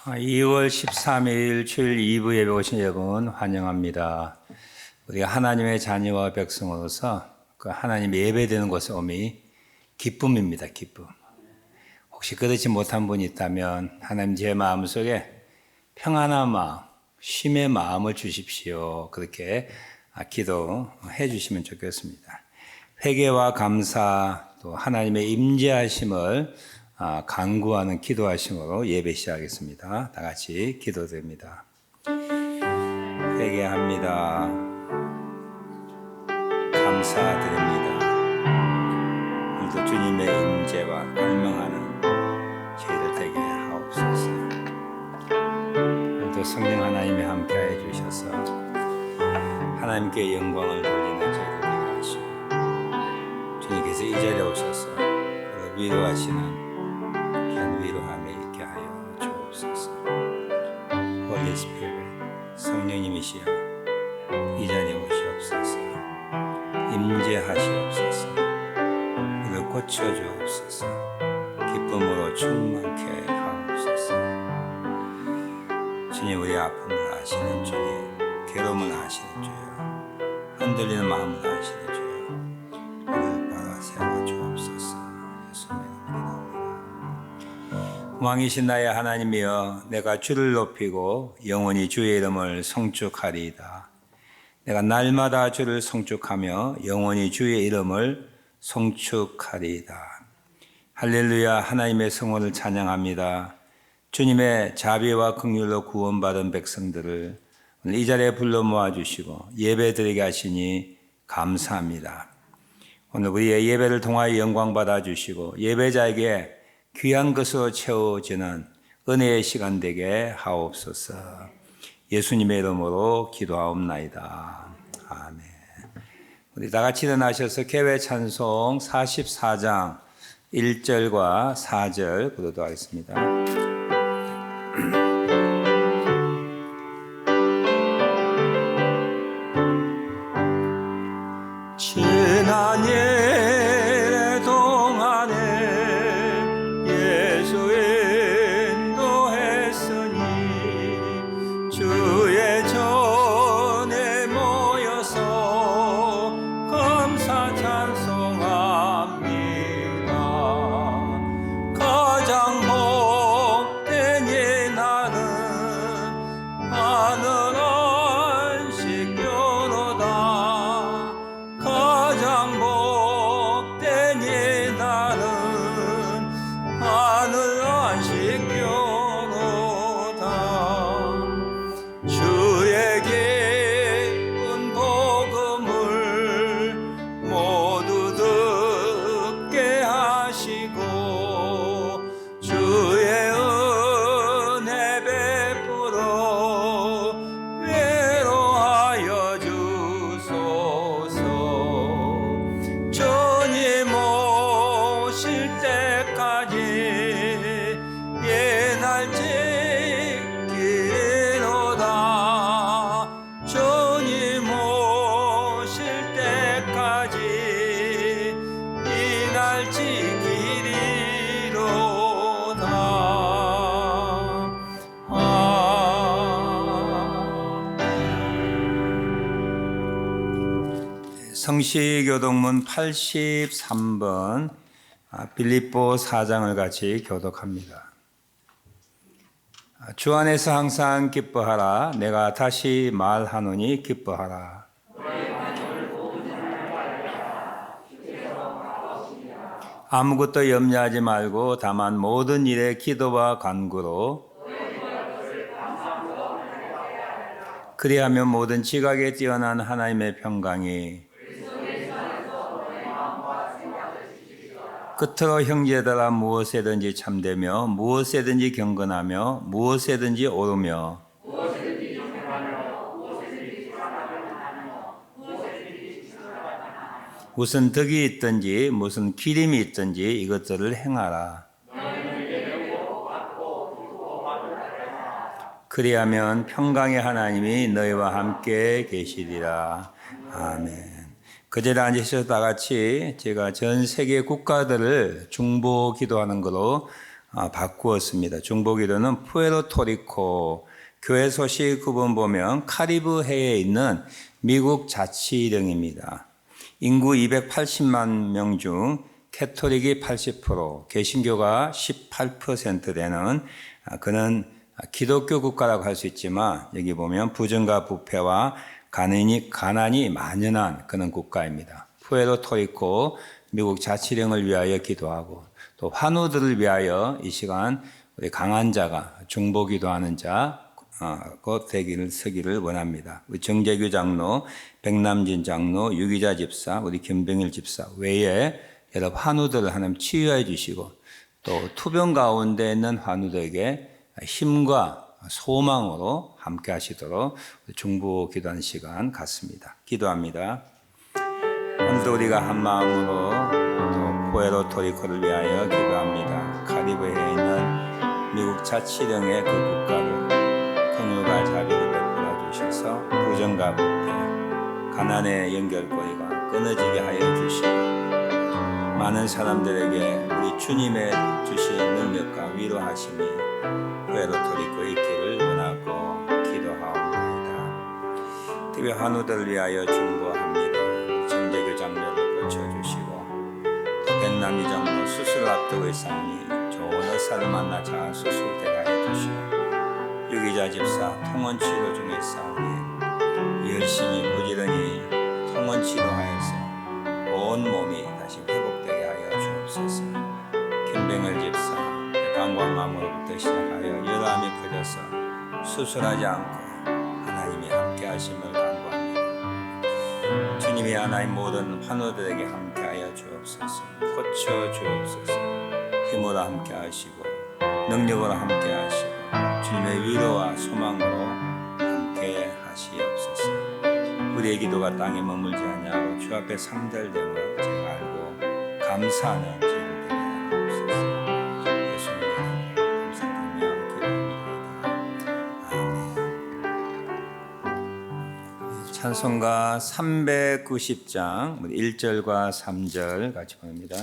2월 13일 주일 2부 예배 오신 여러분 환영합니다. 우리가 하나님의 자녀와 백성으로서 그 하나님 예배되는 곳에 오미 기쁨입니다. 기쁨. 혹시 그렇지 못한 분이 있다면 하나님 제 마음속에 평안한 마음, 쉼의 마음을 주십시오. 그렇게 기도해 주시면 좋겠습니다. 회개와 감사 또 하나님의 임재하심을 간구하는 기도하심으로 예배 시작하겠습니다. 다 같이 기도드립니다. 회개합니다. 감사드립니다. 오늘도 주님의 임재와 갈망하는 저희들 되게 하옵소서. 오늘도 성령 하나님이 함께하여 주셔서 하나님께 영광을 돌리는 저희들 되게 하시고 주님께서 이 자리에 오셔서 우리를 위로하시는 위로함에 있게 하여 주옵소서. Holy Spirit, 성령님이시여 이 자리에 오시옵소서. 임재하시옵소서. 우리를 고쳐주옵소서. 기쁨으로 충만케 하옵소서. 주님, 우리 아픔을 아시는 주님, 괴로움을 아시는 주여, 흔들리는 마음을 아시는 주여, 우리를 바라 세워 주옵소서. 왕이신 나의 하나님이여, 내가 주를 높이고 영원히 주의 이름을 송축하리이다. 내가 날마다 주를 송축하며 영원히 주의 이름을 송축하리이다. 할렐루야. 하나님의 성원을 찬양합니다. 주님의 자비와 긍휼로 구원받은 백성들을 오늘 이 자리에 불러 모아주시고 예배드리게 하시니 감사합니다. 오늘 우리의 예배를 통하여 영광 받아주시고 예배자에게 귀한 것으로 채워지는 은혜의 시간 되게 하옵소서. 예수님의 이름으로 기도하옵나이다. 아멘. 우리 다 같이 일어나셔서 개회 찬송 44장 1절과 4절 부르도록 하겠습니다. 지난 예배 동안에 주의 전에 모여서 감사 찬송합니다. 가장 복된 예나는 하늘 안식교로다. 가장 복된 예나는 하늘 안식교 성시교독문 83번 빌립보 4장을 같이 교독합니다. 주 안에서 항상 기뻐하라. 내가 다시 말하노니 기뻐하라. 아무것도 염려하지 말고 다만 모든 일에 기도와 간구로 그리하면 모든 지각에 뛰어난 하나님의 평강이 끝으로 형제들아 무엇에든지 참되며 무엇에든지 경건하며 무엇에든지 오르며 무슨 덕이 있든지 무슨 기림이 있든지 이것들을 행하라. 그리하면 평강의 하나님이 너희와 함께 계시리라. 아멘. 그 자리에 앉으셔서 다 같이 제가 전 세계 국가들을 중보 기도하는 거로 바꾸었습니다. 중보기도는 푸에르토리코, 교회 소식 구분 보면 카리브해에 있는 미국 자치령입니다. 인구 280만 명 중 캐톨릭이 80%, 개신교가 18% 되는 그는 기독교 국가라고 할 수 있지만 여기 보면 부정과 부패와 가난이 만연한 그런 국가입니다. 푸에르토리코 미국 자치령을 위하여 기도하고 또 환우들을 위하여 이 시간 우리 강한 자가 중보 기도하는 자 곧 되기를 서기를 원합니다. 우리 정재규 장로, 백남진 장로, 유기자 집사, 우리 김병일 집사 외에 여러 환우들을 하나님 치유해 주시고 또 투병 가운데 있는 환우들에게 힘과 소망으로 함께 하시도록 중보 기도하는 시간 갖습니다. 기도합니다. 오늘도 우리가 한 마음으로 또 푸에르토리코를 위하여 기도합니다. 카리브해에 있는 미국 자치령의 그 국가를 긍휼과 자비를 베풀어 주셔서 부정과 부패, 가난의 연결고리가 끊어지게 하여 주시고 많은 사람들에게 우리 주님의 주신 능력과 위로하심이 푸에르토리코에 있기를 원하고 기도하옵나이다. 특히 환우들을 위하여 중보합니다. 정재규 장로를 고쳐주시고 또 백남기 장로 수술 앞두고 있사오니 좋은 의사를 만나 잘 수술되게 하여 주시고 유기자 집사 통원 치료 중에 있사오니 열심히 부지런히 통원 치료하여서 온 몸이 다시 회복되게 하여 주옵소서. 김병일 집사 방광암으로부터 시작하여 열암이 퍼져서 수술하지 않고 하나님이 함께 하심을 간구합니다. 주님이 하나님 모든 환우들에게 함께 하여 주옵소서. 고쳐 주옵소서. 힘으로 함께 하시고 능력으로 함께 하시고 주님의 위로와 소망으로 함께 하시옵소서. 우리의 기도가 땅에 머물지 아니하고 주 앞에 상달됨을 제가 알고 감사하는 죄를 되게 하옵소서. 예수님의 이름으로 감사드리며 기도합니다. 아멘. 찬송가 390장 1절과 3절 같이 보냅니다.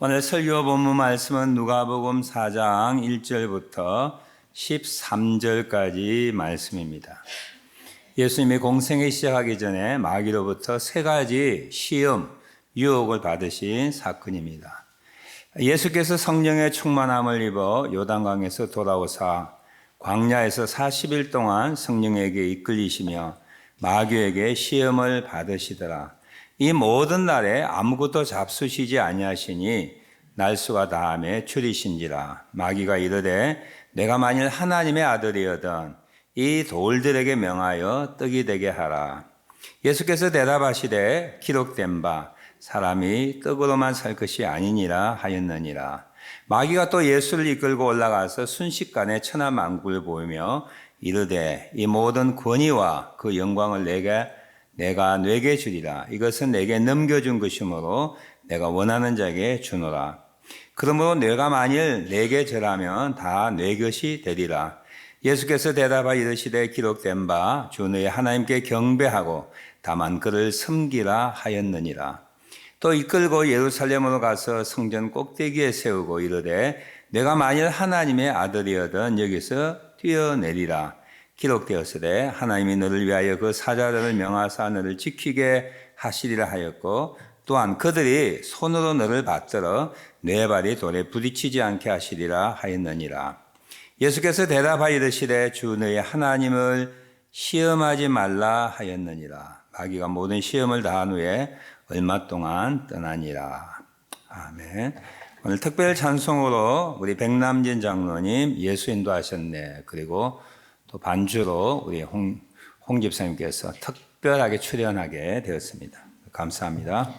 오늘 설교 본문 말씀은 누가복음 4장 1절부터 13절까지 말씀입니다. 예수님이 공생에 시작하기 전에 마귀로부터 세 가지 시험, 유혹을 받으신 사건입니다. 예수께서 성령의 충만함을 입어 요단강에서 돌아오사 광야에서 40일 동안 성령에게 이끌리시며 마귀에게 시험을 받으시더라. 이 모든 날에 아무것도 잡수시지 아니하시니 날수가 다함에 줄이신지라. 마귀가 이르되 내가 만일 하나님의 아들이거든 이 돌들에게 명하여 떡이 되게 하라. 예수께서 대답하시되 기록된 바 사람이 떡으로만 살 것이 아니니라 하였느니라. 마귀가 또 예수를 이끌고 올라가서 순식간에 천하만국을 보이며 이르되 이 모든 권위와 그 영광을 내가 내게 주리라. 이것은 내게 넘겨준 것이므로 내가 원하는 자에게 주노라. 그러므로 내가 만일 내게 절하면 다 내 것이 되리라. 예수께서 대답하여 이르시되 기록된 바 주 너희 하나님께 경배하고 다만 그를 섬기라 하였느니라. 또 이끌고 예루살렘으로 가서 성전 꼭대기에 세우고 이르되 내가 만일 하나님의 아들이거든 여기서 뛰어내리라. 기록되었으되 하나님이 너를 위하여 그 사자들을 명하사 너를 지키게 하시리라 하였고 또한 그들이 손으로 너를 받들어 내 발이 돌에 부딪히지 않게 하시리라 하였느니라. 예수께서 대답하여 이르시되 주 너희 하나님을 시험하지 말라 하였느니라. 마귀가 모든 시험을 다한 후에 얼마 동안 떠나니라. 아멘. 오늘 특별 찬송으로 우리 백남진 장로님 예수 인도하셨네. 그리고 또 반주로 우리 홍 집사님께서 특별하게 출연하게 되었습니다. 감사합니다.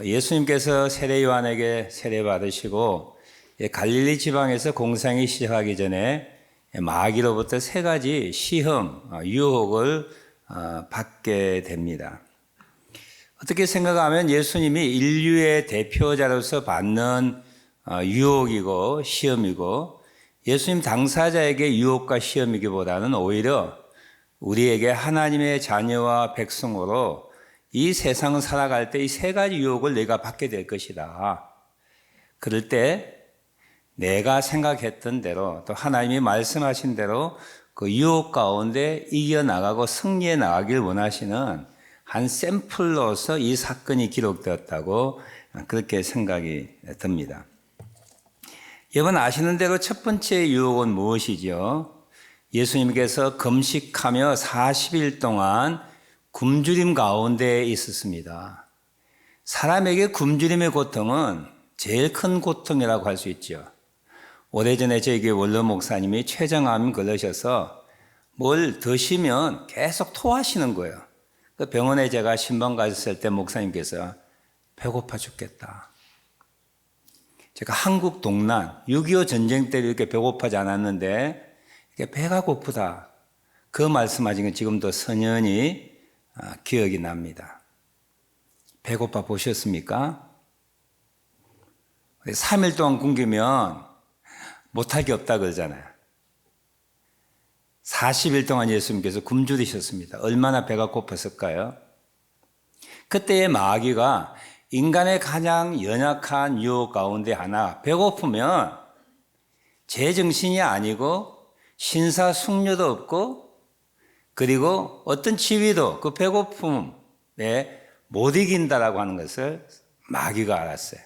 예수님께서 세례 요한에게 세례 받으시고 갈릴리 지방에서 공생이 시작하기 전에 마귀로부터 세 가지 시험, 유혹을 받게 됩니다. 어떻게 생각하면 예수님이 인류의 대표자로서 받는 유혹이고 시험이고 예수님 당사자에게 유혹과 시험이기보다는 오히려 우리에게 하나님의 자녀와 백성으로 이 세상을 살아갈 때 이 세 가지 유혹을 내가 받게 될 것이다. 그럴 때 내가 생각했던 대로 또 하나님이 말씀하신 대로 그 유혹 가운데 이겨나가고 승리해 나가길 원하시는 한 샘플로서 이 사건이 기록되었다고 그렇게 생각이 듭니다. 여러분 아시는 대로 첫 번째 유혹은 무엇이죠? 예수님께서 금식하며 40일 동안 굶주림 가운데 있었습니다. 사람에게 굶주림의 고통은 제일 큰 고통이라고 할 수 있죠. 오래전에 저희 교회 원로 목사님이 췌장암 걸리셔서 뭘 드시면 계속 토하시는 거예요. 그 병원에 제가 신방 갔을 때 목사님께서 배고파 죽겠다. 제가 한국 동란 6.25 전쟁 때 이렇게 배고파지 않았는데 이렇게 배가 고프다. 그 말씀하신 건 지금도 선연히 기억이 납니다. 배고파 보셨습니까? 3일 동안 굶기면 못할 게 없다 그러잖아요. 40일 동안 예수님께서 굶주리셨습니다. 얼마나 배가 고팠을까요? 그때의 마귀가 인간의 가장 연약한 유혹 가운데 하나, 배고프면 제정신이 아니고 신사숙녀도 없고 그리고 어떤 지위도 그 배고픔에 못 이긴다라고 하는 것을 마귀가 알았어요.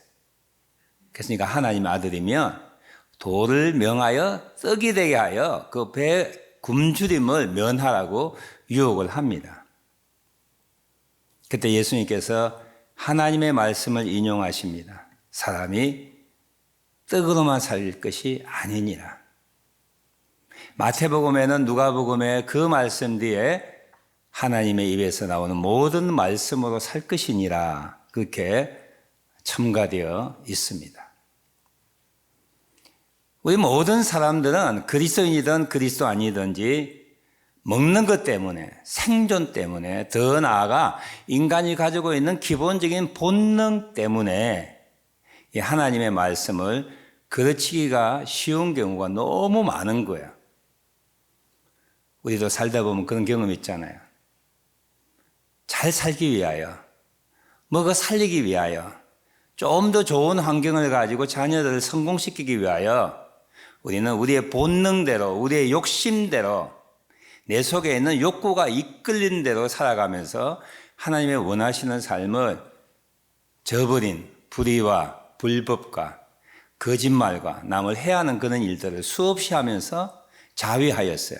그러니까 하나님의 아들이면 돌을 명하여 떡이 되게 하여 그 배 굶주림을 면하라고 유혹을 합니다. 그때 예수님께서 하나님의 말씀을 인용하십니다. 사람이 떡으로만 살 것이 아니니라. 마태복음에는 누가복음에 그 말씀 뒤에 하나님의 입에서 나오는 모든 말씀으로 살 것이니라 그렇게 첨가되어 있습니다. 우리 모든 사람들은 그리스도인이든 그리스도 아니든지 먹는 것 때문에 생존 때문에 더 나아가 인간이 가지고 있는 기본적인 본능 때문에 이 하나님의 말씀을 그르치기가 쉬운 경우가 너무 많은 거예요. 우리도 살다 보면 그런 경험 있잖아요. 잘 살기 위하여 먹어 살리기 위하여 좀 더 좋은 환경을 가지고 자녀들을 성공시키기 위하여 우리는 우리의 본능대로 우리의 욕심대로 내 속에 있는 욕구가 이끌린 대로 살아가면서 하나님의 원하시는 삶을 저버린 불의와 불법과 거짓말과 남을 해하는 그런 일들을 수없이 하면서 자위하였어요.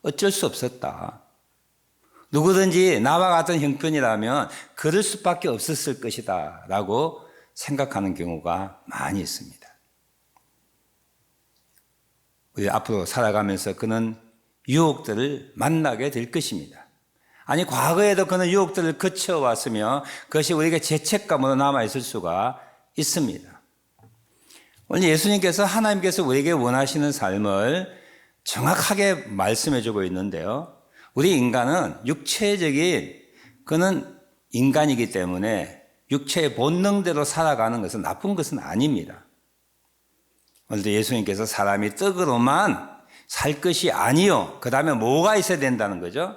어쩔 수 없었다. 누구든지 나와 같은 형편이라면 그럴 수밖에 없었을 것이다 라고 생각하는 경우가 많이 있습니다. 우리 앞으로 살아가면서 그는 유혹들을 만나게 될 것입니다. 아니 과거에도 그는 유혹들을 거쳐왔으며 그것이 우리에게 죄책감으로 남아있을 수가 있습니다. 오늘 예수님께서 하나님께서 우리에게 원하시는 삶을 정확하게 말씀해주고 있는데요. 우리 인간은 육체적인 그는 인간이기 때문에 육체의 본능대로 살아가는 것은 나쁜 것은 아닙니다. 오늘도 예수님께서 사람이 떡으로만 살 것이 아니요. 그 다음에 뭐가 있어야 된다는 거죠?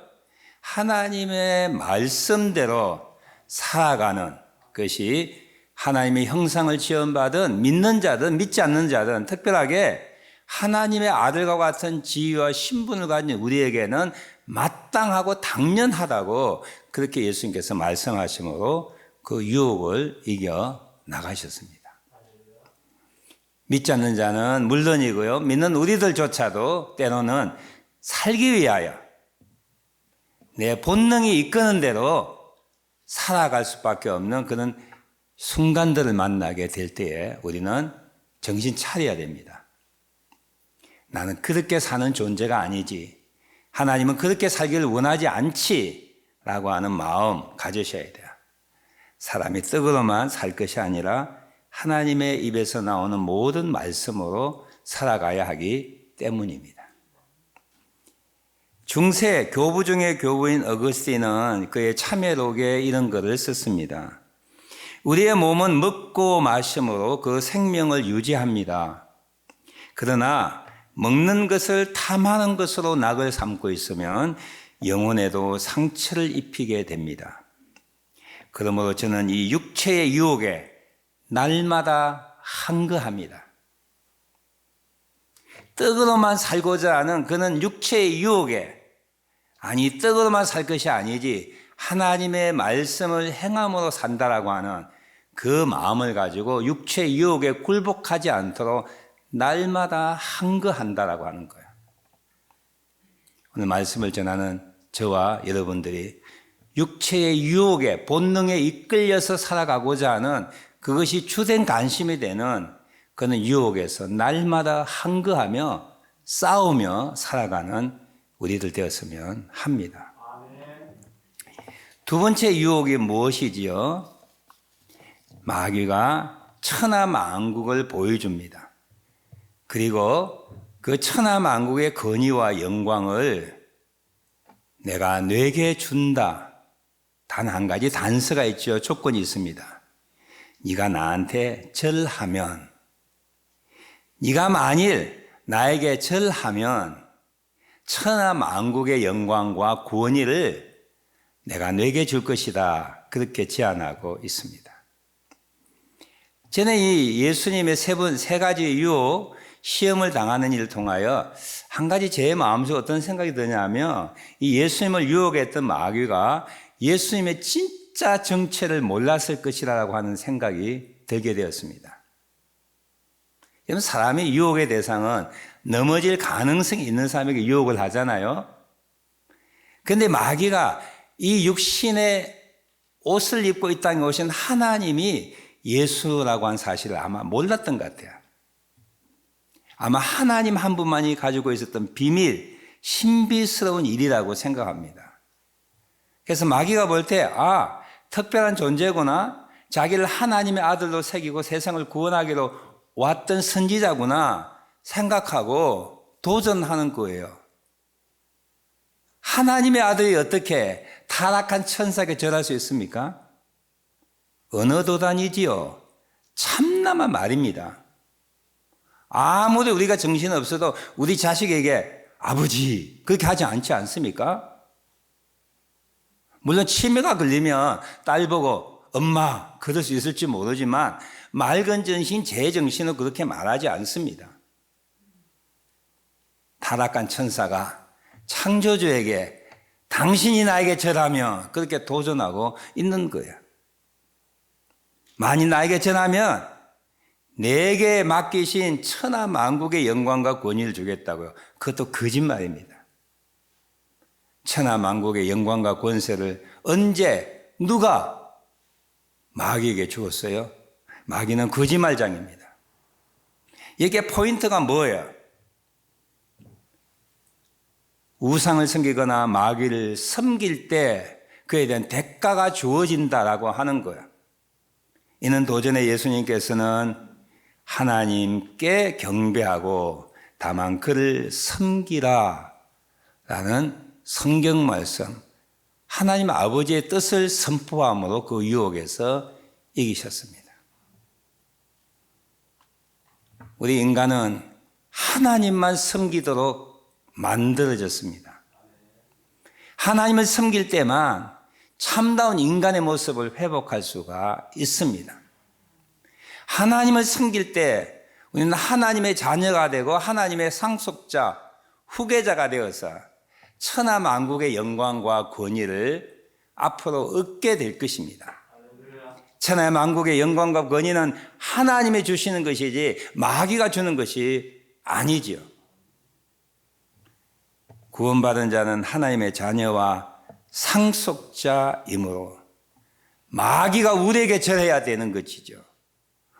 하나님의 말씀대로 살아가는 것이 하나님의 형상을 지원받은 믿는 자든 믿지 않는 자든 특별하게 하나님의 아들과 같은 지위와 신분을 가진 우리에게는 마땅하고 당연하다고 그렇게 예수님께서 말씀하심으로 그 유혹을 이겨 나가셨습니다. 믿지 않는 자는 물론이고요. 믿는 우리들조차도 때로는 살기 위하여 내 본능이 이끄는 대로 살아갈 수밖에 없는 그런 순간들을 만나게 될 때에 우리는 정신 차려야 됩니다. 나는 그렇게 사는 존재가 아니지. 하나님은 그렇게 살기를 원하지 않지. 라고 하는 마음 가지셔야 돼요. 사람이 떡으로만 살 것이 아니라 하나님의 입에서 나오는 모든 말씀으로 살아가야 하기 때문입니다. 중세 교부 중의 교부인 어거스틴은 그의 참회록에 이런 글을 썼습니다. 우리의 몸은 먹고 마심으로 그 생명을 유지합니다. 그러나 먹는 것을 탐하는 것으로 낙을 삼고 있으면 영혼에도 상처를 입히게 됩니다. 그러므로 저는 이 육체의 유혹에 날마다 항거합니다. 떡으로만 살고자 하는 그는 육체의 유혹에, 아니 떡으로만 살 것이 아니지 하나님의 말씀을 행함으로 산다라고 하는 그 마음을 가지고 육체의 유혹에 굴복하지 않도록 날마다 항거한다라고 하는 거예요. 오늘 말씀을 전하는 저와 여러분들이 육체의 유혹에, 본능에 이끌려서 살아가고자 하는 그것이 주된 관심이 되는 그는 유혹에서 날마다 항거하며 싸우며 살아가는 우리들 되었으면 합니다. 두 번째 유혹이 무엇이지요? 마귀가 천하만국을 보여줍니다. 그리고 그 천하만국의 권위와 영광을 내가 네게 준다. 단 한 가지 단서가 있죠. 조건이 있습니다. 네가 나한테 절하면, 네가 만일 나에게 절하면 천하만국의 영광과 권위를 내가 네게 줄 것이다. 그렇게 제안하고 있습니다. 저는 이 예수님의 세 가지 유혹, 시험을 당하는 일을 통하여 한 가지 제 마음속에 어떤 생각이 드냐면 이 예수님을 유혹했던 마귀가 예수님의 진짜 정체를 몰랐을 것이라고 하는 생각이 들게 되었습니다. 여러분, 사람의 유혹의 대상은 넘어질 가능성이 있는 사람에게 유혹을 하잖아요. 그런데 마귀가 이 육신의 옷을 입고 이 땅에 오신 하나님이 예수라고 한 사실을 아마 몰랐던 것 같아요. 아마 하나님 한 분만이 가지고 있었던 비밀, 신비스러운 일이라고 생각합니다. 그래서 마귀가 볼 때, 특별한 존재구나, 자기를 하나님의 아들로 새기고 세상을 구원하기로 왔던 선지자구나 생각하고 도전하는 거예요. 하나님의 아들이 어떻게 타락한 천사에게 절할 수 있습니까? 어느 도단이지요? 참남한 말입니다. 아무리 우리가 정신없어도 우리 자식에게 아버지 그렇게 하지 않지 않습니까? 물론 치매가 걸리면 딸 보고 엄마 그럴 수 있을지 모르지만 맑은 정신, 제 정신은 그렇게 말하지 않습니다. 타락한 천사가 창조주에게 당신이 나에게 절하며 그렇게 도전하고 있는 거예요. 만일 나에게 절하면 내게 맡기신 천하 만국의 영광과 권위를 주겠다고요. 그것도 거짓말입니다. 천하 만국의 영광과 권세를 언제 누가 마귀에게 주었어요? 마귀는 거짓말장입니다. 이게 포인트가 뭐예요? 우상을 섬기거나 마귀를 섬길 때 그에 대한 대가가 주어진다라고 하는 거예요. 이는 도전에 예수님께서는 하나님께 경배하고 다만 그를 섬기라 라는 성경 말씀, 하나님 아버지의 뜻을 선포함으로 그 유혹에서 이기셨습니다. 우리 인간은 하나님만 섬기도록 만들어졌습니다. 하나님을 섬길 때만 참다운 인간의 모습을 회복할 수가 있습니다. 하나님을 섬길 때 우리는 하나님의 자녀가 되고 하나님의 상속자, 후계자가 되어서 천하 만국의 영광과 권위를 앞으로 얻게 될 것입니다. 천하 만국의 영광과 권위는 하나님이 주시는 것이지 마귀가 주는 것이 아니지요. 구원받은 자는 하나님의 자녀와 상속자이므로 마귀가 우리에게 절해야 되는 것이죠.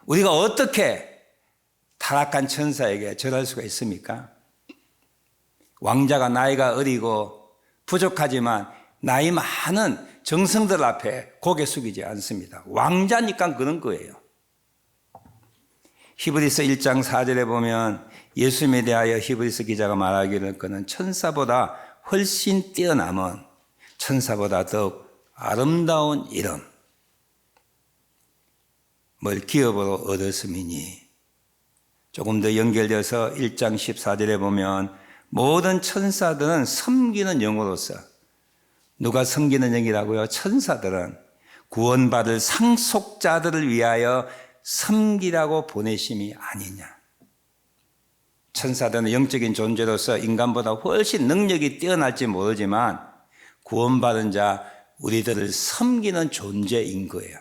우리가 어떻게 타락한 천사에게 절할 수가 있습니까? 왕자가 나이가 어리고 부족하지만 나이 많은 정성들 앞에 고개 숙이지 않습니다. 왕자니까 그런 거예요. 히브리서 1장 4절에 보면 예수님에 대하여 히브리서 기자가 말하기를 그는 천사보다 훨씬 뛰어남은 천사보다 더욱 아름다운 이름 뭘 기업으로 얻었음이니. 조금 더 연결돼서 1장 14절에 보면 모든 천사들은 섬기는 영으로서, 누가 섬기는 영이라고요? 천사들은 구원받을 상속자들을 위하여 섬기라고 보내심이 아니냐. 천사들은 영적인 존재로서 인간보다 훨씬 능력이 뛰어날지 모르지만 구원받은 자 우리들을 섬기는 존재인 거예요.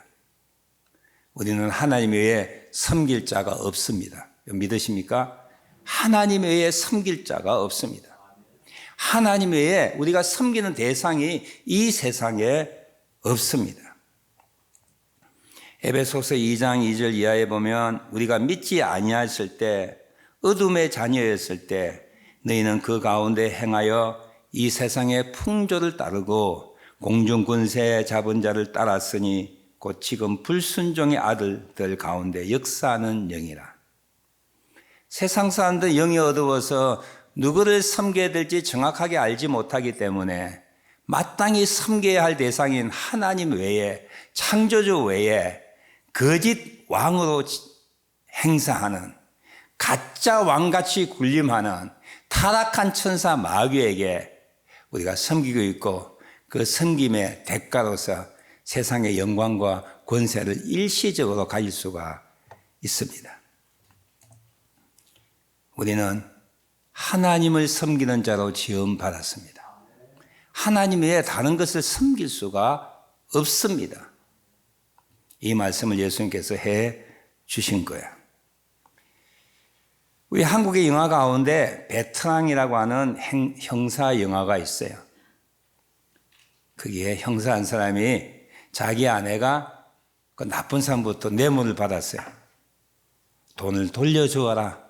우리는 하나님 외에 섬길 자가 없습니다. 믿으십니까? 하나님 외에 섬길 자가 없습니다. 하나님 외에 우리가 섬기는 대상이 이 세상에 없습니다. 에베소서 2장 2절 이하에 보면 우리가 믿지 아니하였을 때, 어둠의 자녀였을 때 너희는 그 가운데 행하여 이 세상의 풍조를 따르고 공중 군세 잡은 자를 따랐으니 곧 지금 불순종의 아들들 가운데 역사하는 영이라. 세상 사람들 영이 어두워서 누구를 섬겨야 될지 정확하게 알지 못하기 때문에 마땅히 섬겨야 할 대상인 하나님 외에, 창조주 외에 거짓 왕으로 행사하는, 가짜 왕같이 군림하는 타락한 천사 마귀에게 우리가 섬기고 있고, 그 섬김의 대가로서 세상의 영광과 권세를 일시적으로 가질 수가 있습니다. 우리는 하나님을 섬기는 자로 지음받았습니다. 하나님 외에 다른 것을 섬길 수가 없습니다. 이 말씀을 예수님께서 해 주신 거예요. 우리 한국의 영화 가운데 베테랑이라고 하는 형사 영화가 있어요. 거기에 형사 한 사람이 자기 아내가 그 나쁜 사람부터 뇌물을 받았어요. 돈을 돌려주어라.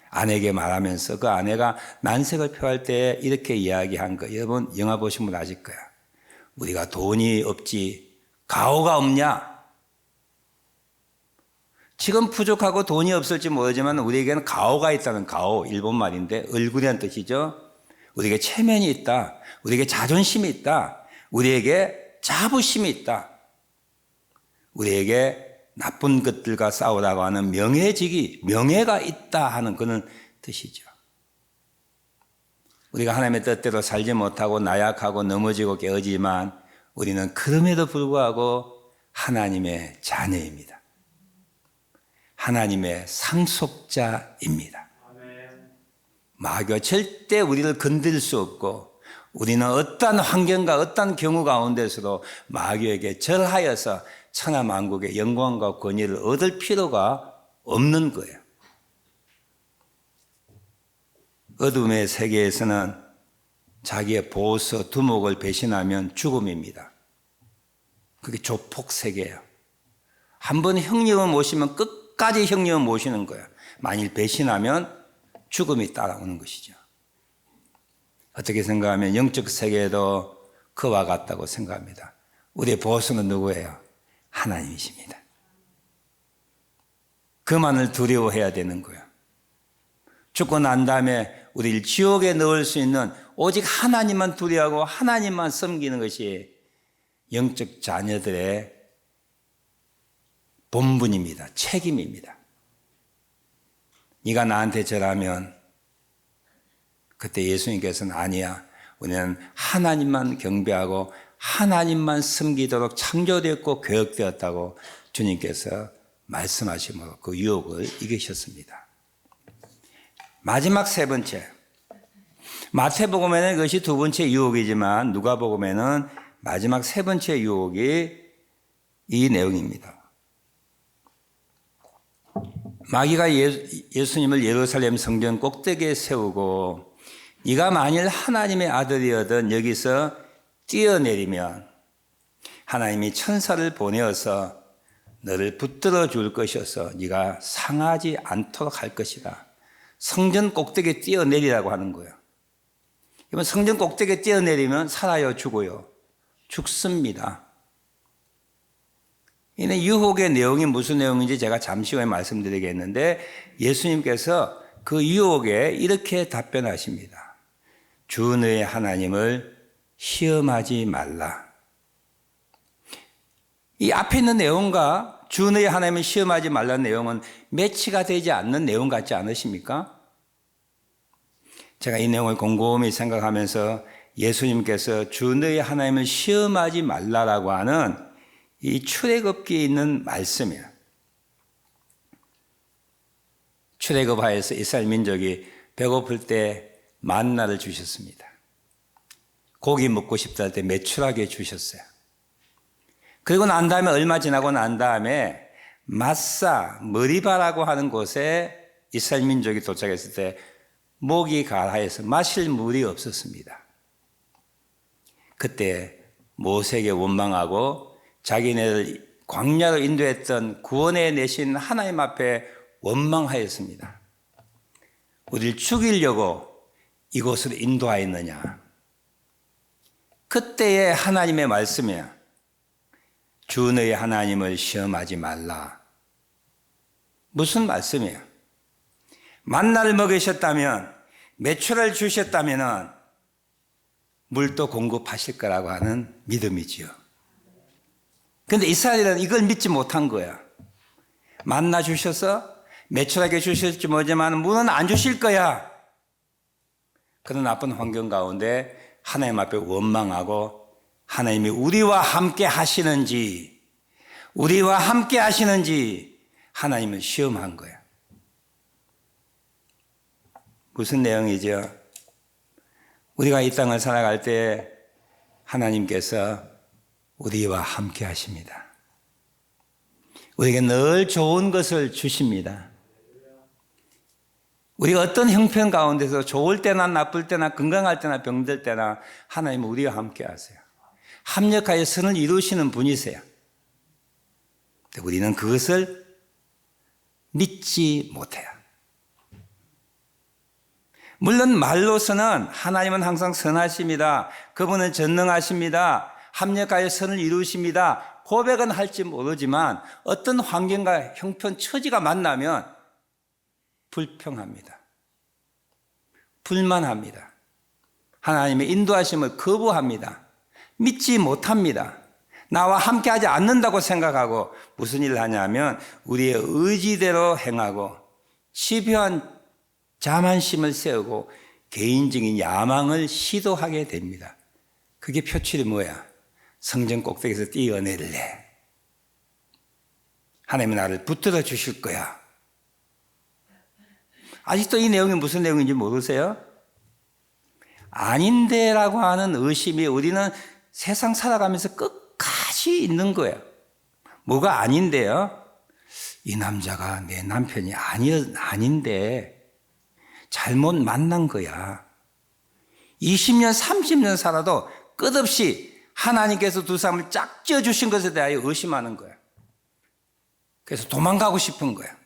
아내에게 말하면서 그 아내가 난색을 표할 때 이렇게 이야기한 거, 여러분 영화 보신 분 아실 거야. 우리가 돈이 없지 가오가 없냐? 지금 부족하고 돈이 없을지 모르지만 우리에게는 가오가 있다는, 가오 일본 말인데 얼굴이라는 뜻이죠. 우리에게 체면이 있다, 우리에게 자존심이 있다, 우리에게 자부심이 있다, 우리에게 나쁜 것들과 싸우라고 하는 명예가 있다 하는 그런 뜻이죠. 우리가 하나님의 뜻대로 살지 못하고 나약하고 넘어지고 깨어지지만 우리는 그럼에도 불구하고 하나님의 자녀입니다. 하나님의 상속자입니다. 마귀가 절대 우리를 건드릴 수 없고, 우리는 어떤 환경과 어떤 경우 가운데서도 마귀에게 절하여서 천하만국의 영광과 권위를 얻을 필요가 없는 거예요. 어둠의 세계에서는 자기의 보호 두목을 배신하면 죽음입니다. 그게 조폭 세계예요. 한번 형님을 모시면 끝까지 형님을 모시는 거예요. 만일 배신하면 죽음이 따라오는 것이죠. 어떻게 생각하면 영적 세계에도 그와 같다고 생각합니다. 우리의 보호수는 누구예요? 하나님이십니다. 그만을 두려워해야 되는 거예요. 죽고 난 다음에 우리를 지옥에 넣을 수 있는 오직 하나님만 두려워하고 하나님만 섬기는 것이 영적 자녀들의 본분입니다. 책임입니다. 네가 나한테 절하면 그때 예수님께서는 아니야, 우리는 하나님만 경배하고 하나님만 섬기도록 창조되었고 교육되었다고 주님께서 말씀하심으로 그 유혹을 이기셨습니다. 마지막 세 번째, 마태복음에는 이것이 두 번째 유혹이지만 누가복음에는 마지막 세 번째 유혹이 이 내용입니다. 마귀가 예수님을 예루살렘 성전 꼭대기에 세우고 네가 만일 하나님의 아들이거든 여기서 뛰어내리면 하나님이 천사를 보내어서 너를 붙들어 줄 것이어서 네가 상하지 않도록 할 것이다. 성전 꼭대기에 뛰어내리라고 하는 거예요. 이번 성전 꼭대기에 뛰어내리면 살아요, 죽어요? 죽습니다. 이는 유혹의 내용이 무슨 내용인지 제가 잠시 후에 말씀드리겠는데 예수님께서 그 유혹에 이렇게 답변하십니다. 주 너의 하나님을 시험하지 말라. 이 앞에 있는 내용과 주 너의 하나님을 시험하지 말라는 내용은 매치가 되지 않는 내용 같지 않으십니까? 제가 이 내용을 곰곰이 생각하면서 예수님께서 주 너의 하나님을 시험하지 말라라고 하는 이 출애굽기에 있는 말씀이에요. 출애굽하여서 이스라엘 민족이 배고플 때 만나를 주셨습니다. 고기 먹고 싶다 할 때 메추라기 주셨어요. 그리고 난 다음에 얼마 지나고 난 다음에 마사, 머리바라고 하는 곳에 이스라엘 민족이 도착했을 때 목이 가라해서 마실 물이 없었습니다. 그때 모세에게 원망하고 자기네를 광야로 인도했던 구원해 내신 하나님 앞에 원망하였습니다. 우리를 죽이려고 이곳으로 인도하였느냐. 그때의 하나님의 말씀이야. 주 너의 하나님을 시험하지 말라. 무슨 말씀이에요? 만나를 먹이셨다면, 메추라를 주셨다면 물도 공급하실 거라고 하는 믿음이지요. 그런데 이스라엘은 이걸 믿지 못한 거야. 만나 주셔서 메추라기 주실지 모르지만 물은 안 주실 거야. 그런 나쁜 환경 가운데 하나님 앞에 원망하고 하나님이 우리와 함께 하시는지 하나님을 시험한 거야. 무슨 내용이죠? 우리가 이 땅을 살아갈 때 하나님께서 우리와 함께 하십니다. 우리에게 늘 좋은 것을 주십니다. 우리가 어떤 형편 가운데서 좋을 때나 나쁠 때나 건강할 때나 병들 때나 하나님은 우리와 함께 하세요. 합력하여 선을 이루시는 분이세요. 우리는 그것을 믿지 못해요. 물론 말로서는 하나님은 항상 선하십니다. 그분은 전능하십니다. 합력하여 선을 이루십니다. 고백은 할지 모르지만 어떤 환경과 형편, 처지가 만나면 불평합니다. 불만합니다. 하나님의 인도하심을 거부합니다. 믿지 못합니다. 나와 함께하지 않는다고 생각하고 무슨 일을 하냐면 우리의 의지대로 행하고 집요한 자만심을 세우고 개인적인 야망을 시도하게 됩니다. 그게 표출이 뭐야? 성전 꼭대기에서 뛰어내릴래. 하나님은 나를 붙들어 주실 거야. 아직도 이 내용이 무슨 내용인지 모르세요? 아닌데라고 하는 의심이 우리는 세상 살아가면서 끝까지 있는 거예요. 뭐가 아닌데요? 이 남자가 내 남편이 아닌데 잘못 만난 거야. 20년, 30년 살아도 끝없이 하나님께서 두 사람을 짝지어 주신 것에 대하여 의심하는 거야. 그래서 도망가고 싶은 거야.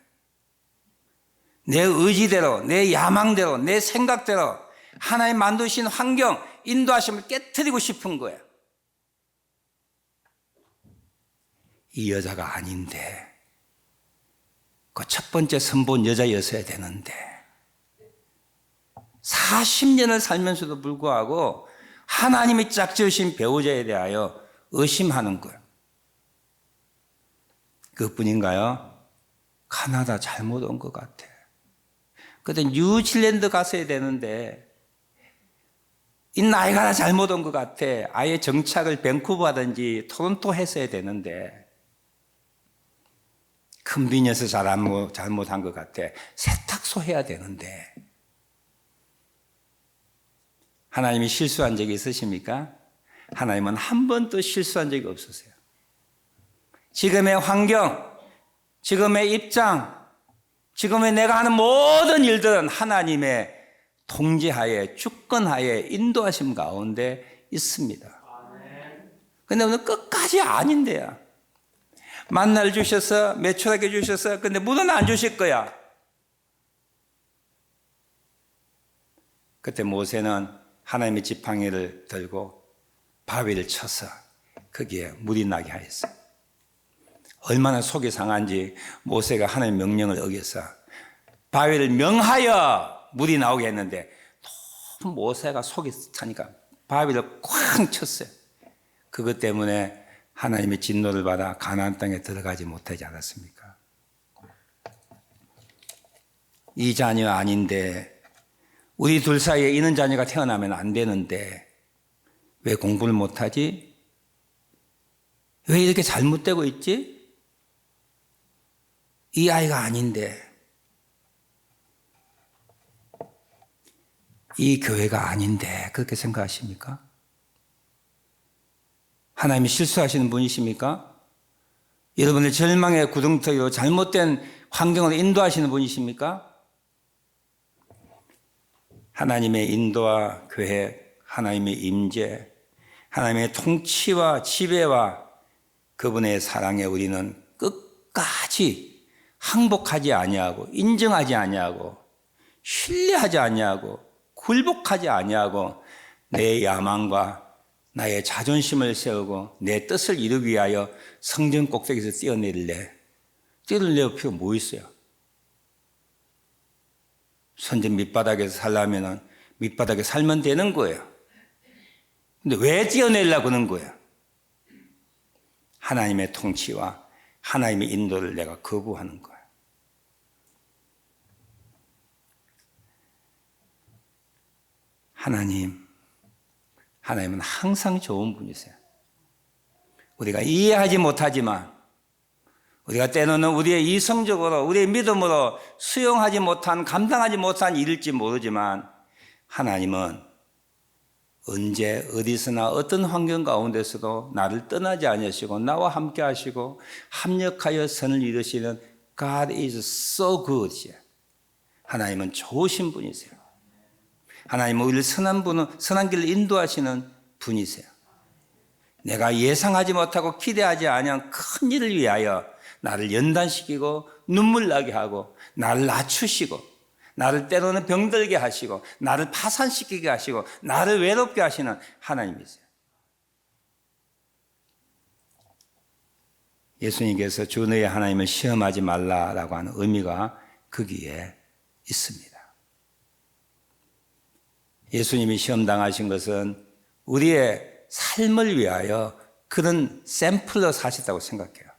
내 의지대로, 내 야망대로, 내 생각대로 하나님 만드신 환경, 인도하심을 깨트리고 싶은 거야. 이 여자가 아닌데, 그 첫 번째 선본 여자였어야 되는데, 40년을 살면서도 불구하고 하나님이 짝지으신 배우자에 대하여 의심하는 거예요. 그것뿐인가요? 카나다 잘못 온 것 같아. 그때 뉴질랜드 갔어야 되는데 이 나이가 잘못 온 것 같아. 아예 정착을 밴쿠버 하든지 토론토 했어야 되는데 컨비니언스 잘못한 것 같아. 세탁소 해야 되는데. 하나님이 실수한 적이 있으십니까? 하나님은 한 번도 실수한 적이 없으세요. 지금의 환경, 지금의 입장, 지금의 내가 하는 모든 일들은 하나님의 통제하에, 주권하에, 인도하심 가운데 있습니다. 그런데 오늘 끝까지 아닌데요. 만나를 주셔서, 메추라기 주셔서, 근데 물은 안 주실 거야. 그때 모세는 하나님의 지팡이를 들고 바위를 쳐서 거기에 물이 나게 하였어요. 얼마나 속이 상한지 모세가 하나님의 명령을 어겨서 바위를 명하여 물이 나오게 했는데 너무 모세가 속이 차니까 바위를 쾅 쳤어요. 그것 때문에 하나님의 진노를 받아 가나안 땅에 들어가지 못하지 않았습니까? 이 자녀 아닌데, 우리 둘 사이에 이런 자녀가 태어나면 안 되는데 왜 공부를 못하지? 왜 이렇게 잘못되고 있지? 이 아이가 아닌데, 이 교회가 아닌데, 그렇게 생각하십니까? 하나님이 실수하시는 분이십니까? 여러분의 절망의 구덩텅이로 잘못된 환경으로 인도하시는 분이십니까? 하나님의 인도와 계획, 하나님의 임재, 하나님의 통치와 지배와 그분의 사랑에 우리는 끝까지 항복하지 아니하고 인정하지 아니하고 신뢰하지 아니하고 굴복하지 아니하고 내 야망과 나의 자존심을 세우고 내 뜻을 이루기 위하여 성전 꼭대기에서 뛰어내릴래. 뛰어내릴 필요가 뭐 있어요? 성전 밑바닥에서 살려면 밑바닥에 살면 되는 거예요. 근데 왜 뛰어내리려고 그러는 거예요? 하나님의 통치와 하나님의 인도를 내가 거부하는 거예요. 하나님은 항상 좋은 분이세요. 우리가 이해하지 못하지만, 우리가 때로는 우리의 이성적으로, 우리의 믿음으로 수용하지 못한, 감당하지 못한 일일지 모르지만, 하나님은 언제 어디서나 어떤 환경 가운데서도 나를 떠나지 아니하시고 나와 함께 하시고 합력하여 선을 이루시는 God is so good. 하나님은 좋으신 분이세요. 하나님은 우리를 선한 길을 인도하시는 분이세요. 내가 예상하지 못하고 기대하지 아니한 큰 일을 위하여 나를 연단시키고 눈물 나게 하고 나를 낮추시고 나를 때로는 병들게 하시고 나를 파산시키게 하시고 나를 외롭게 하시는 하나님이세요. 예수님께서 주 너의 하나님을 시험하지 말라라고 하는 의미가 거기에 있습니다. 예수님이 시험당하신 것은 우리의 삶을 위하여 그런 샘플로 사셨다고 생각해요.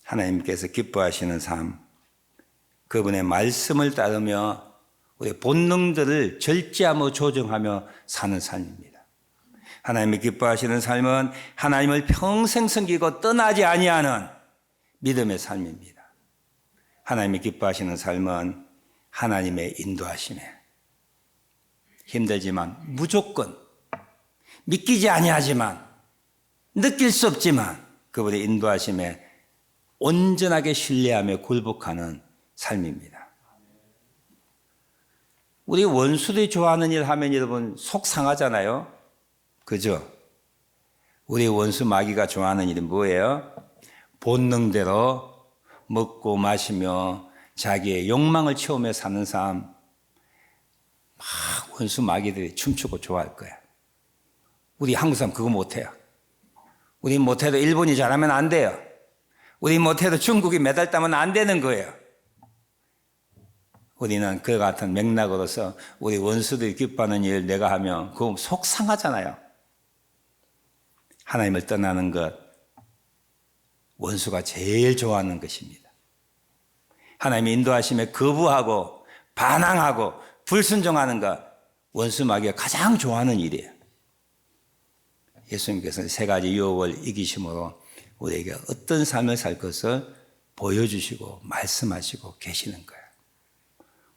하나님께서 기뻐하시는 삶, 그분의 말씀을 따르며 우리의 본능들을 절제하며 조정하며 사는 삶입니다. 하나님이 기뻐하시는 삶은 하나님을 평생 섬기고 떠나지 아니하는 믿음의 삶입니다. 하나님이 기뻐하시는 삶은 하나님의 인도하심에 힘들지만 무조건 믿기지 아니하지만 느낄 수 없지만 그분의 인도하심에 온전하게 신뢰하며 굴복하는 삶입니다. 우리 원수들이 좋아하는 일 하면 여러분 속 상하잖아요. 그죠? 우리 원수 마귀가 좋아하는 일이 뭐예요? 본능대로 먹고 마시며 자기의 욕망을 채우며 사는 삶, 막 원수 마귀들이 춤추고 좋아할 거야. 우리 한국 사람 그거 못해요. 우리 못해도 일본이 잘하면 안 돼요. 우리 못해도 중국이 메달 따면 안 되는 거예요. 우리는 그 같은 맥락으로서 우리 원수들이 기뻐하는 일 내가 하면 그거 속상하잖아요. 하나님을 떠나는 것, 원수가 제일 좋아하는 것입니다. 하나님의 인도하심에 거부하고 반항하고 불순종하는 것, 원수 마귀가 가장 좋아하는 일이에요. 예수님께서는 세 가지 유혹을 이기심으로 우리에게 어떤 삶을 살 것을 보여주시고 말씀하시고 계시는 거예요.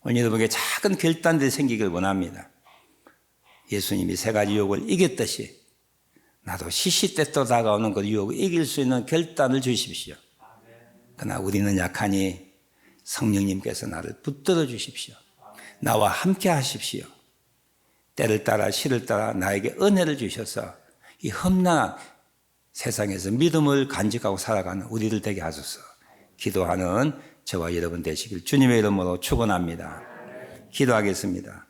오늘 여러분에게 작은 결단들이 생기길 원합니다. 예수님이 세 가지 유혹을 이겼듯이 나도 시시때때로 다가오는 그 유혹을 이길 수 있는 결단을 주십시오. 그러나 우리는 약하니 성령님께서 나를 붙들어 주십시오. 나와 함께 하십시오. 때를 따라 시를 따라 나에게 은혜를 주셔서 이 험난한 세상에서 믿음을 간직하고 살아가는 우리들 되게 하소서. 기도하는 저와 여러분 되시길 주님의 이름으로 축원합니다. 기도하겠습니다.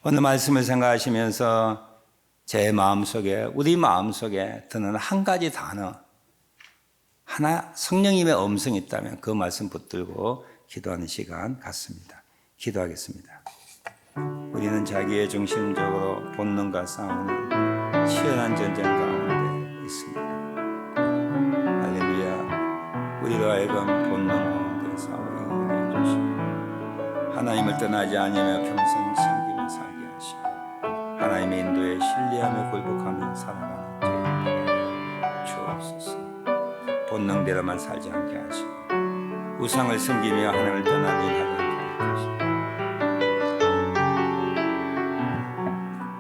오늘 말씀을 생각하시면서 제 마음속에, 우리 마음속에 드는 한 가지 단어, 하나 성령님의 음성이 있다면 그 말씀 붙들고 기도하는 시간 갖습니다. 기도하겠습니다. 우리는 자기의 중심적으로 본능과 싸우는 치열한 전쟁 가운데 있습니다. 할렐루야. 우리로 하여금 본능 가운데 싸우게 하여 주시고 하나님을 떠나지 않으며 평생 섬기며 살게 하시고 하나님의 인도에 신뢰하며 굴복하며 살아가는 저희에게 주옵소서. 본능대로만 살지 않게 하시고 우상을 섬기며 하나님을 떠나는 일 하지 않게 하시고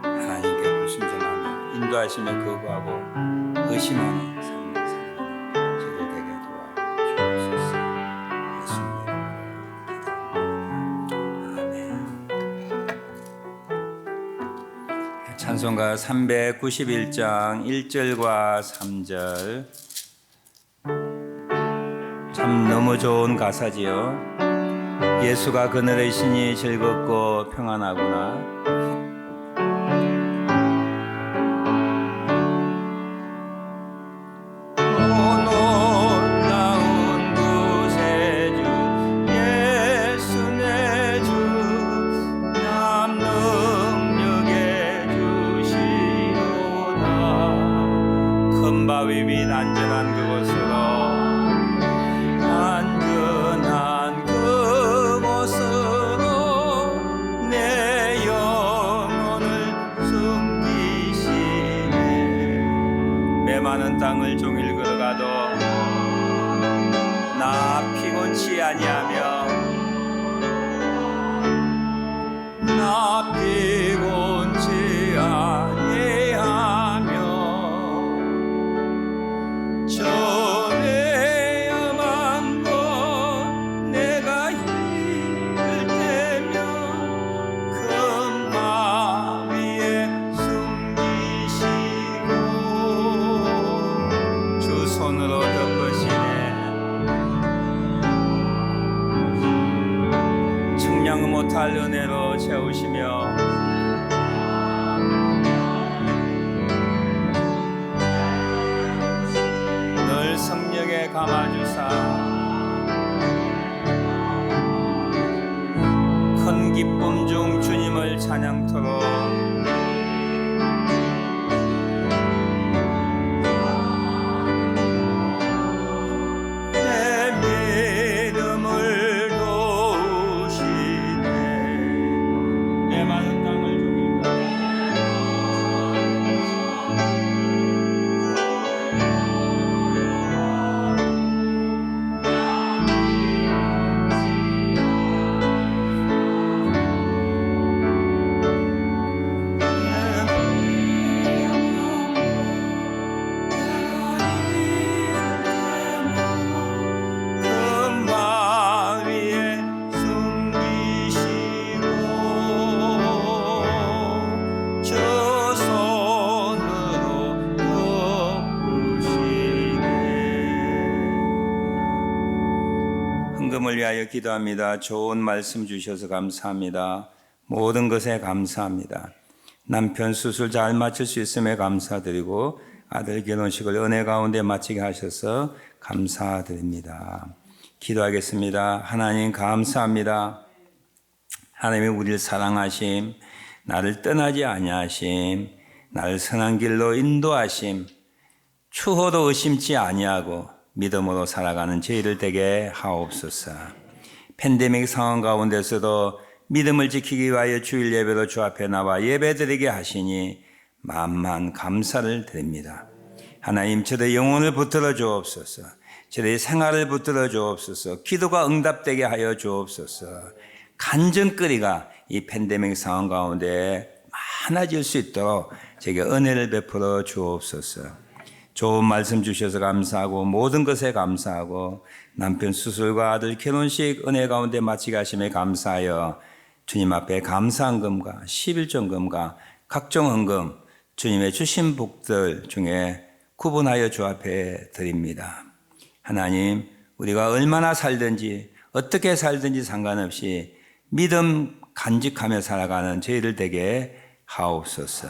하나님께 불순종하며 인도하시며 거부하고 의심하는 삶을 살아가는 저희들 되게 도와주옵소서. 찬송가 391장 1절과 3절 참 너무 좋은 가사지요. 예수가 그늘에 있으니 즐겁고 평안하구나. 바위 윗 안전한 그곳으로 내 영혼을 숨기시네. 메마른 땅을 종일 걸어가도 나 피곤치 아니하며 나 피곤치 아니하며 전해야만 것 내가 힘을 대며 큰 바위에 숨기시고 주 손으로 덮으시네. 측량 못할 은혜로 채우시며 성령에 감아주사 큰 기쁨 중 주님을 찬양토록 내 믿음을 도우시네. 내 많은 땅을 헌금을 위하여 기도합니다. 좋은 말씀 주셔서 감사합니다. 모든 것에 감사합니다. 남편 수술 잘 마칠 수 있음에 감사드리고 아들 결혼식을 은혜 가운데 마치게 하셔서 감사드립니다. 기도하겠습니다. 하나님 감사합니다. 하나님이 우리를 사랑하심, 나를 떠나지 아니하심, 나를 선한 길로 인도하심, 추호도 의심치 아니하고 믿음으로 살아가는 저희를 되게 하옵소서. 팬데믹 상황 가운데서도 믿음을 지키기 위하여 주일 예배로 주 앞에 나와 예배드리게 하시니 만만 감사를 드립니다. 하나님, 저의 영혼을 붙들어 주옵소서. 저의 생활을 붙들어 주옵소서. 기도가 응답되게 하여 주옵소서. 간증거리가 이 팬데믹 상황 가운데 많아질 수 있도록 제게 은혜를 베풀어 주옵소서. 좋은 말씀 주셔서 감사하고 모든 것에 감사하고 남편 수술과 아들 결혼식 은혜 가운데 마치게 하심에 감사하여 주님 앞에 감사헌금과 11조금과 각종 헌금 주님의 주신 복들 중에 구분하여 주 앞에 드립니다. 하나님, 우리가 얼마나 살든지 어떻게 살든지 상관없이 믿음 간직하며 살아가는 저희를 되게 하옵소서.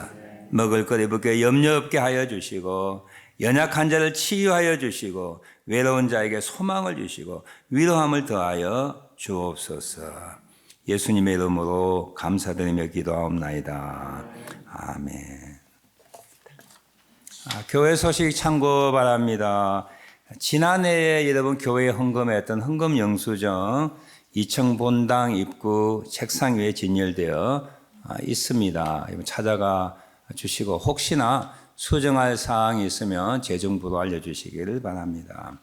먹을 것 입을 것 염려 없게 하여 주시고 연약한 자를 치유하여 주시고 외로운 자에게 소망을 주시고 위로함을 더하여 주옵소서. 예수님의 이름으로 감사드리며 기도하옵나이다. 아멘. 교회 소식 참고 바랍니다. 지난해에 여러분 교회에 헌금했던 헌금 영수증 2층 본당 입구 책상 위에 진열되어 있습니다. 찾아가 주시고 혹시나 수정할 사항이 있으면 재정부로 알려주시기를 바랍니다.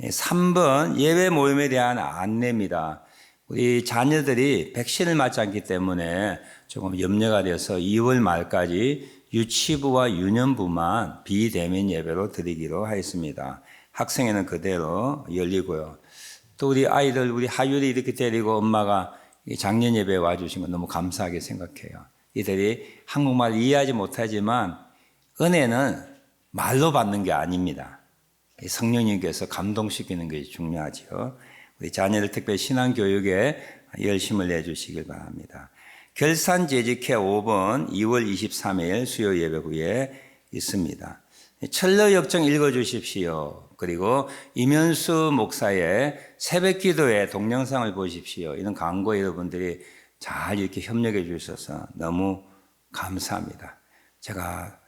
3번 예배 모임에 대한 안내입니다. 우리 자녀들이 백신을 맞지 않기 때문에 조금 염려가 돼서 2월 말까지 유치부와 유년부만 비대면 예배로 드리기로 하였습니다. 학생회는 그대로 열리고요. 또 우리 아이들, 우리 하율이 이렇게 데리고 엄마가 작년 예배에 와주신 건 너무 감사하게 생각해요. 이들이 한국말 이해하지 못하지만 은혜는 말로 받는 게 아닙니다. 성령님께서 감동시키는 것이 중요하죠. 우리 자녀들 특별히 신앙교육에 열심을 내주시길 바랍니다. 결산재직회 5번 2월 23일 수요 예배 후에 있습니다. 철로역정 읽어주십시오. 그리고 이면수 목사의 새벽기도의 동영상을 보십시오. 이런 광고 여러분들이 잘 이렇게 협력해 주셔서 너무 감사합니다. 제가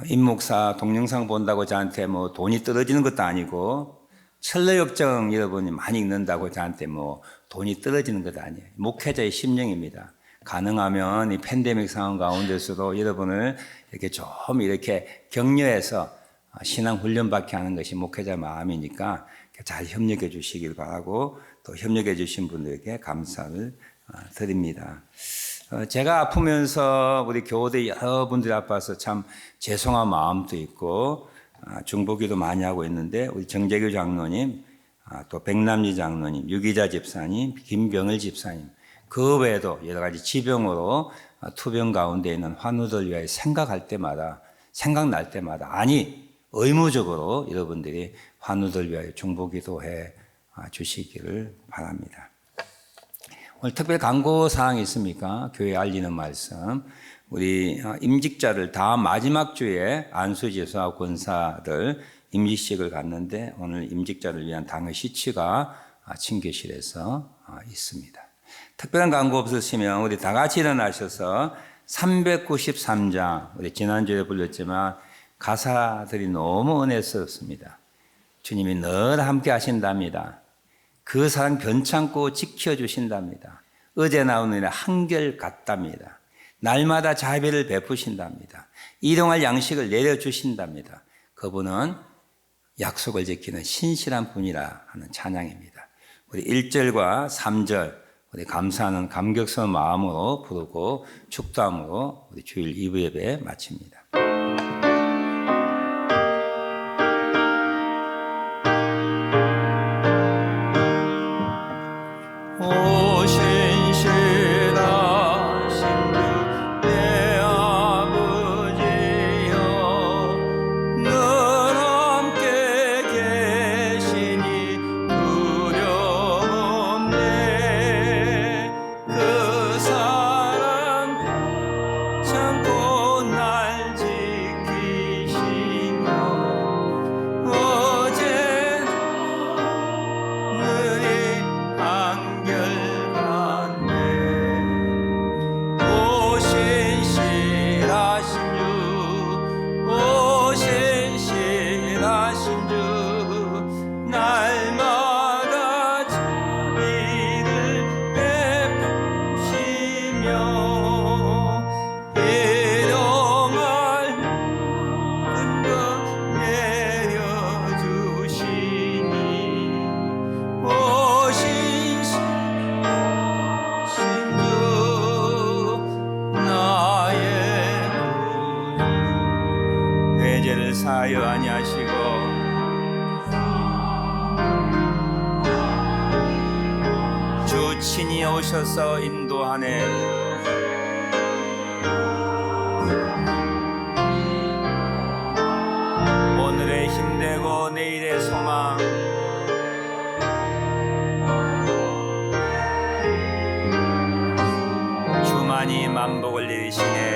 임 목사 동영상 본다고 저한테 뭐 돈이 떨어지는 것도 아니고 철로역정 여러분이 많이 읽는다고 저한테 뭐 돈이 떨어지는 것도 아니에요. 목회자의 심령입니다. 가능하면 이 팬데믹 상황 가운데서도 여러분을 이렇게 좀 이렇게 격려해서 신앙 훈련 받게 하는 것이 목회자 마음이니까 잘 협력해 주시길 바라고 또 협력해 주신 분들에게 감사를 드립니다. 제가 아프면서 우리 교우들 여러분들이 아파서 참 죄송한 마음도 있고 중보기도 많이 하고 있는데 우리 정재규 장로님, 또 백남지 장로님, 유기자 집사님, 김병을 집사님 그 외에도 여러 가지 지병으로 투병 가운데 있는 환우들 위하여 생각날 때마다 아니 의무적으로 여러분들이 환우들 위하여 중보기도해 주시기를 바랍니다. 오늘 특별 광고 사항이 있습니까? 교회 알리는 말씀. 우리 임직자를 다음 마지막 주에 안수지수와 권사들 임직식을 갔는데 오늘 임직자를 위한 당의 시치가 친교실에서 있습니다. 특별한 광고 없으시면 우리 다 같이 일어나셔서 393장 우리 지난주에 불렀지만 가사들이 너무 은혜스럽습니다. 주님이 늘 함께 하신답니다. 그 사랑 변창고 지켜주신답니다. 어제 나온 은혜 한결같답니다. 날마다 자비를 베푸신답니다. 일용할 양식을 내려주신답니다. 그분은 약속을 지키는 신실한 분이라 하는 찬양입니다. 우리 1절과 3절 우리 감사하는 감격스러운 마음으로 부르고 축도함으로 우리 주일 2부 예배 마칩니다. 사하여 아니하시고 주 친히 오셔서 인도하네. 오늘의 힘되고 내일의 소망 주만이 만복을 내리시네.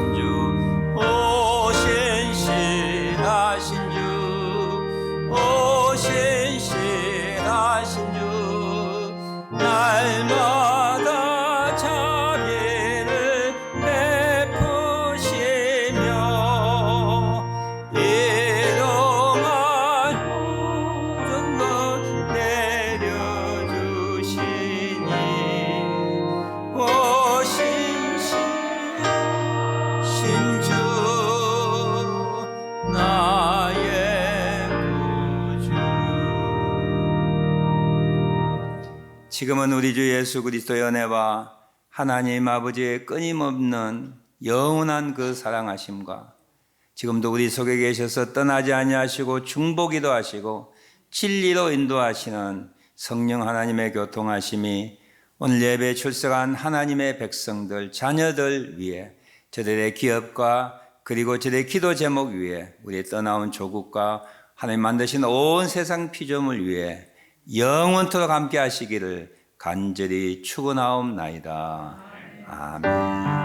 신실하신 주, 오 신실하신 주, 오 신실하신 주, 날마다 자비를 베푸시며 이동한 모든 것 내려주시니 오 신실하신 주 나의 구주. 지금은 우리 주 예수 그리스도의 은혜와 하나님 아버지의 끊임없는 영원한 그 사랑하심과 지금도 우리 속에 계셔서 떠나지 아니하시고 중보기도 하시고 진리로 인도하시는 성령 하나님의 교통하심이 오늘 예배에 출석한 하나님의 백성들, 자녀들 위해 저들의 기업과 그리고 저들의 기도 제목 위에 우리의 떠나온 조국과 하나님 만드신 온 세상 피조물 위에 영원토록 함께 하시기를 간절히 축원하옵나이다. 아멘.